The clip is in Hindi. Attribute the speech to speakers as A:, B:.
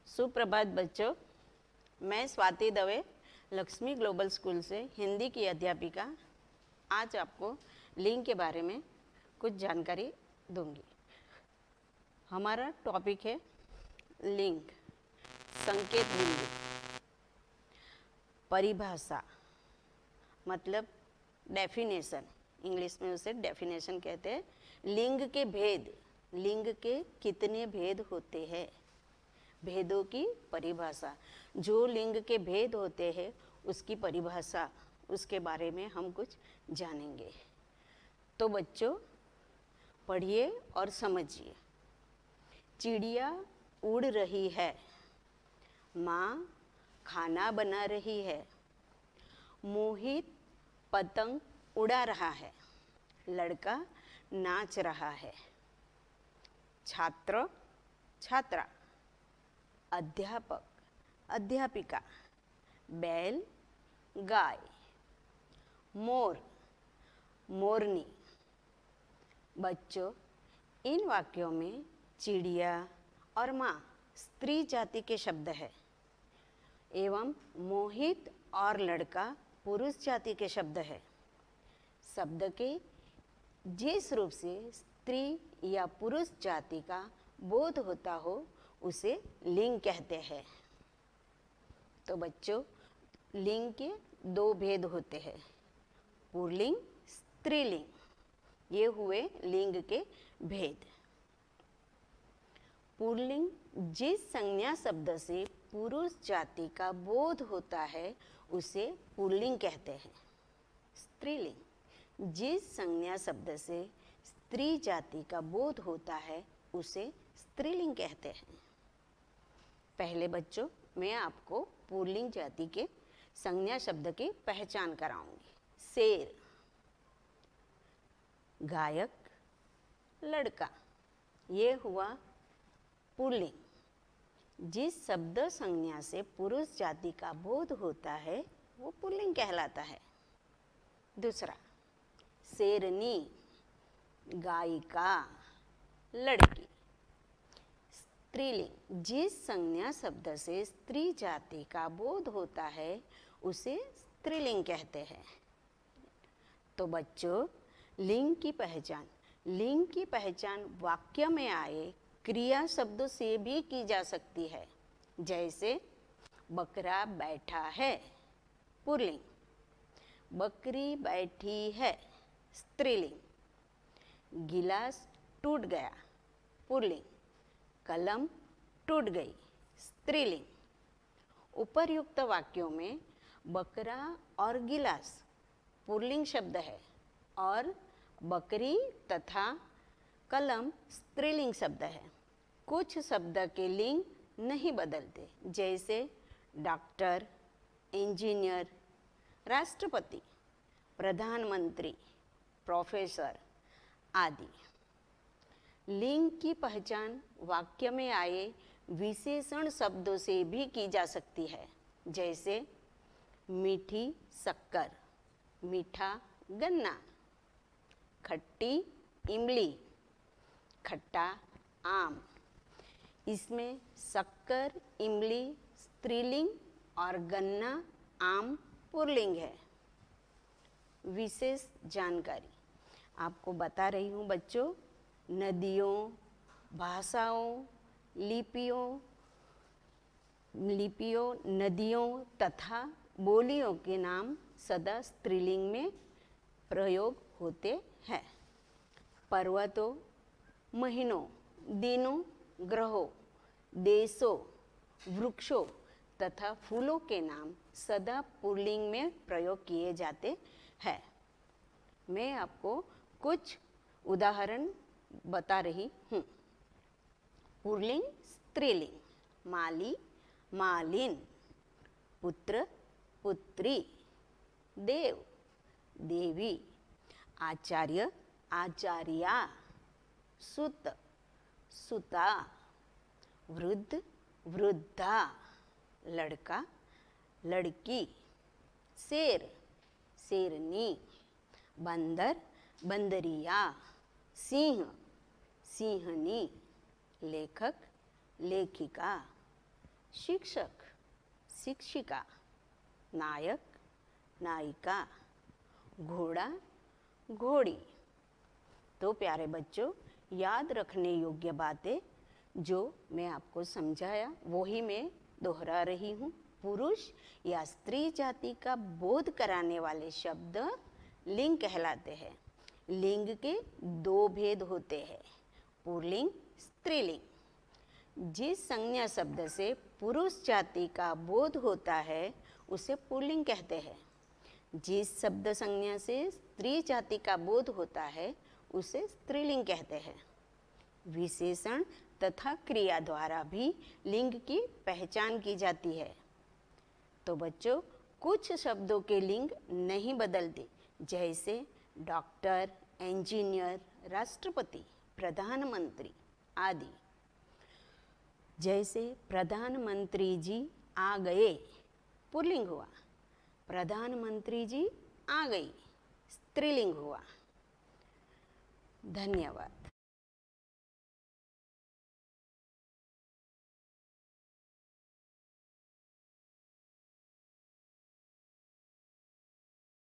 A: सुप्रभात बच्चों, मैं स्वाति दवे लक्ष्मी ग्लोबल स्कूल से हिंदी की अध्यापिका आज आपको लिंग के बारे में कुछ जानकारी दूंगी। हमारा टॉपिक है लिंग, संकेत बिंदु। परिभाषा मतलब डेफिनेशन, इंग्लिश में उसे डेफिनेशन कहते हैं। लिंग के भेद, लिंग के कितने भेद होते हैं, भेदों की परिभाषा। जो लिंग के भेद होते हैं उसकी परिभाषा, उसके बारे में हम कुछ जानेंगे। तो बच्चों पढ़िए और समझिए। चिड़िया उड़ रही है, माँ खाना बना रही है, मोहित पतंग उड़ा रहा है, लड़का नाच रहा है, छात्र छात्रा, अध्यापक अध्यापिका, बैल गाय, मोर मोरनी। बच्चों इन वाक्यों में चिड़िया और माँ स्त्री जाति के शब्द है एवं मोहित और लड़का पुरुष जाति के शब्द है। शब्द के जिस रूप से स्त्री या पुरुष जाति का बोध होता हो उसे लिंग कहते हैं। तो बच्चों लिंग के दो भेद होते हैं, पुल्लिंग स्त्रीलिंग। ये हुए लिंग के भेद। पुल्लिंग जिस संज्ञा शब्द से पुरुष जाति का बोध होता है उसे पुल्लिंग कहते हैं। स्त्रीलिंग जिस संज्ञा शब्द से स्त्री जाति का बोध होता है उसे स्त्रीलिंग कहते हैं। पहले बच्चों मैं आपको पुल्लिंग जाति के संज्ञा शब्द की पहचान कराऊंगी। शेर, गायक, लड़का, ये हुआ पुल्लिंग। जिस शब्द संज्ञा से पुरुष जाति का बोध होता है वो पुल्लिंग कहलाता है। दूसरा शेरनी, गायिका, लड़की। स्त्रीलिंग जिस संज्ञा शब्द से स्त्री जाति का बोध होता है उसे स्त्रीलिंग कहते हैं। तो बच्चों लिंग की पहचान, लिंग की पहचान वाक्य में आए क्रिया शब्दों से भी की जा सकती है। जैसे बकरा बैठा है, पुल्लिंग। बकरी बैठी है, स्त्रीलिंग। गिलास टूट गया, पुल्लिंग। कलम टूट गई, स्त्रीलिंग। उपर्युक्त वाक्यों में बकरा और गिलास पुल्लिंग शब्द है और बकरी तथा कलम स्त्रीलिंग शब्द है। कुछ शब्द के लिंग नहीं बदलते, जैसे डॉक्टर, इंजीनियर, राष्ट्रपति, प्रधानमंत्री, प्रोफेसर आदि। लिंग की पहचान वाक्य में आए विशेषण शब्दों से भी की जा सकती है। जैसे मीठी शक्कर, मीठा गन्ना, खट्टी इमली, खट्टा आम। इसमें शक्कर इमली स्त्रीलिंग और गन्ना आम पुल्लिंग है। विशेष जानकारी आपको बता रही हूँ बच्चों। नदियों, भाषाओं, लिपियों, नदियों तथा बोलियों के नाम सदा स्त्रीलिंग में प्रयोग होते हैं। पर्वतों, महीनों, दिनों, ग्रहों, देशों, वृक्षों तथा फूलों के नाम सदा पुल्लिंग में प्रयोग किए जाते हैं। मैं आपको कुछ उदाहरण बता रही हूँ। पुल्लिंग स्त्रीलिंग, माली मालिन, पुत्र पुत्री, देव देवी, आचार्य आचार्या, सुत सुता, वृद्ध वृद्धा, लड़का लड़की, शेर शेरनी, बंदर, बंदरिया, सिंह, सिंहनी, लेखक, लेखिका, शिक्षक, शिक्षिका, नायक, नायिका, घोड़ा, घोड़ी। तो प्यारे बच्चों, याद रखने योग्य बातें जो मैं आपको समझाया वही मैं दोहरा रही हूँ। पुरुष या स्त्री जाति का बोध कराने वाले शब्द लिंग कहलाते हैं। लिंग के दो भेद होते हैं, पुल्लिंग, स्त्रीलिंग। जिस संज्ञा शब्द से पुरुष जाति का बोध होता है उसे पुल्लिंग कहते हैं। जिस शब्द संज्ञा से स्त्री जाति का बोध होता है उसे स्त्रीलिंग कहते हैं। विशेषण तथा क्रिया द्वारा भी लिंग की पहचान की जाती है। तो बच्चों, कुछ शब्दों के लिंग नहीं बदलते, जैसे डॉक्टर, इंजीनियर, राष्ट्रपति, प्रधानमंत्री आदि। जैसे प्रधानमंत्री जी आ गए, पुल्लिंग हुआ। प्रधानमंत्री जी आ गई, स्त्रीलिंग हुआ। धन्यवाद।